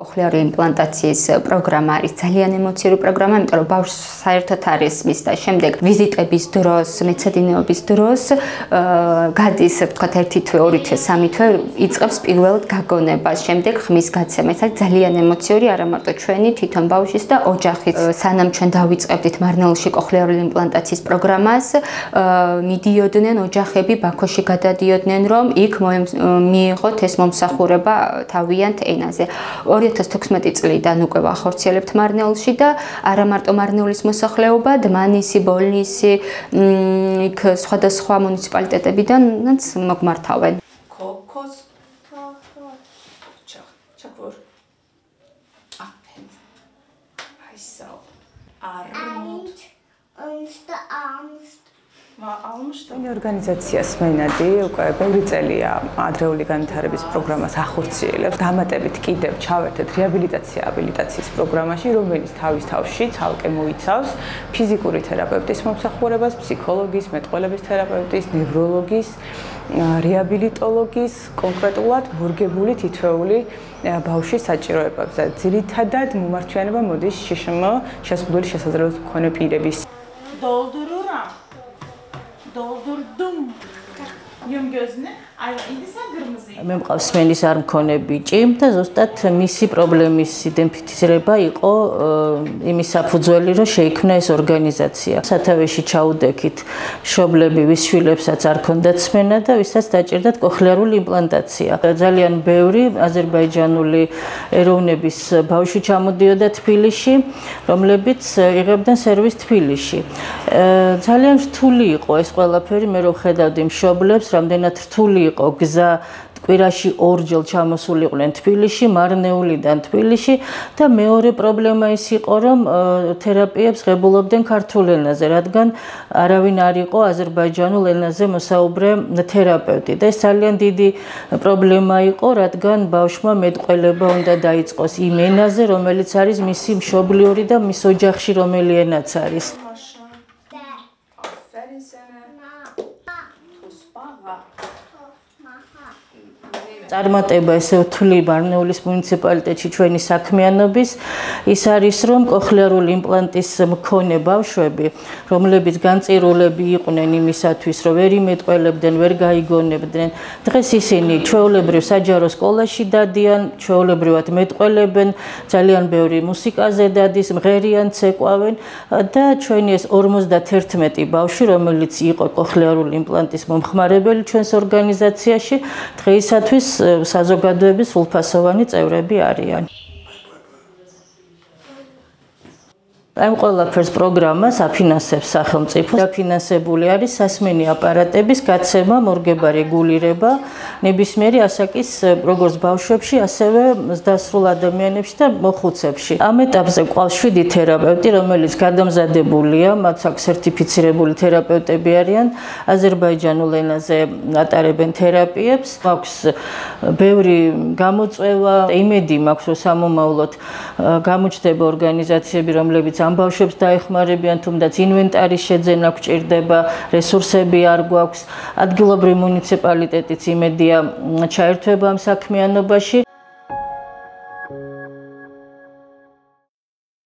Cochlear იმპლანტაციის პროგრამა არის ძალიან ემოციური პროგრამა, იმიტომ რომ ბავშვს საერთოდ არის მის და შემდეგ ვიზიტების დროს, მეცადინეობის დროს გადის, ვთქვათ, 1 თვე, 2 თვე, 3 თვე იწყებს პირველად გაგონებას, შემდეგ ხმის გაცემა. ეს არის ძალიან ემოციური, არა მარტო ჩვენი, თვითონ ბავშვის და ოჯახის. სანამ ჩვენ დავიწყებდით მარნეულში კოხლიარული იმპლანტაციის პროგრამას, მიდიოდნენ ოჯახები, ბაქოში გადადიოდნენ, რომ იქ მიიღოთ ეს მომსახურება თავიანთ ენაზე. 2016 წლიდან უკვე ვახორციელებთ მარნეულში და არა მარტო მარნეულის მოსახლეობა, დმანისი, ბოლნისი, იქ სხვადასხვა მუნიციპალიტეტებიდანაც მოგმართავენ. Kokos. Çapur. Aferin. Haysal. Armut. Almışdım. Organizაციას მენადი უკვე ბევრი წელია ადრეული განვითარების პროგრამას ახორციელებს. დამატებით კიდევ ჩავერთეთ რეაბილიტაციის პროგრამაში, რომელიც თავის თავში ცალკე მოიცავს ფიზიკური თერაპევტის მომსახურებას, ფსიქოლოგის, მეტყველების თერაპევტის, ნევროლოგის, რეაბილიტოლოგის, კონკრეტულად მორგებული თითოეული ბავშვის საჭიროებებზე. Ძირითადად მომართვიანება მოდის შშმ შეზღუდული შესაძლებლობის მქონე პირების. Doldurdum. Yum gözünü. Ay, indi sen kırmızı. მე მყავს მენის არ მქონე ბიჭი და ზუსტად მისი პრობლემის იდენტიფიცირება იყო იმის საფუძველი, რომ შეიქმნა ეს ორგანიზაცია. სათავეში ჩაუდექით მშობლები, ვის შვილებსაც არ ქონდათ სმენა და ვისაც დაჭირდათ კოხლიარული იმპლანტაცია. ძალიან ბევრი აზერბაიჯანული ეროვნების ბავშვი ჩამოდიოდა თბილისში, რომლებიც იღებდნენ სერვისს თბილისში. ძალიან რთული იყო ეს ყველაფერი, მე რო ხედავდი მშობლებს, რამდენად რთული იყო გზა კვირაში ორჯერ ჩამოსულიყვნენ თბილისში, მარნეულიდან თბილისში და მეორე პრობლემა ის იყო, რომ თერაპიებს ღებულობდნენ ქართულ ენაზე, რადგან არავინ არ იყო აზერბაიჯანულ ენაზე მოსაუბრე თერაპევტი და ეს ძალიან დიდი პრობლემა იყო, რადგან ბავშვმა მეტყველება უნდა დაიწყოს იმ ენაზე, რომელიც არის მისი მშობლიური და მის ოჯახში რომელი ენაც არის. წარმატება ესე ვთვლი მარნეულის მუნიციპალიტეტში ჩვენი საქმიანობის ის არის რომ კოხლიარული იმპლანტის მქონე ბავშვები რომლებიც განწირულები იყვნენ იმისათვის რომ ვერ იმეტყველებდნენ ვერ გაიგონებდნენ დღეს ისინი ჩვეულებრივ საჯარო სკოლაში დადიან ჩვეულებრივად მეტყველებენ ძალიან ბევრი მუსიკაზე დადის მღერიან ცეკვავენ და ჩვენი ეს 51 ბავშვი რომელიც იყო კოხლიარული იმპლანტის მომხმარებელი ჩვენს ორგანიზაციაში დღეისათვის საზოგადოების სრულფასოვანი წევრები არიან. ამ ყველაფერს პროგრამას აფინანსებს სახელმწიფო. დაფინანსებული არის სასმენი აპარატების გაცემა, მორგება, რეგულირება ნებისმიერი ასაკის როგორც ბავშვებში, ასევე ზრდასრულ ადამიანებში და მოხუცებში. ამ ეტაპზე ყავს 7 თერაპევტი, რომელიც გადამზადებულია, მათ აქვს სერტიფიცირებული თერაპევტები არიან, აზერბაიჯანულ ენაზე ატარებენ თერაპიებს. აქვს ბევრი გამოწვევა, იმედი მაქვს, რომ სამომავლოდ გამოჩნდება ორგანიზაციები, რომლებიც ამ ბავშვებს დაეხმარებიან, თუმდაც ინვენტარის შეძენა გვჭირდება, რესურსები არ გვაქვს. ადგილობრივი მუნიციპალიტეტიც იმედია ჩაერთვება ამ საქმიანობაში.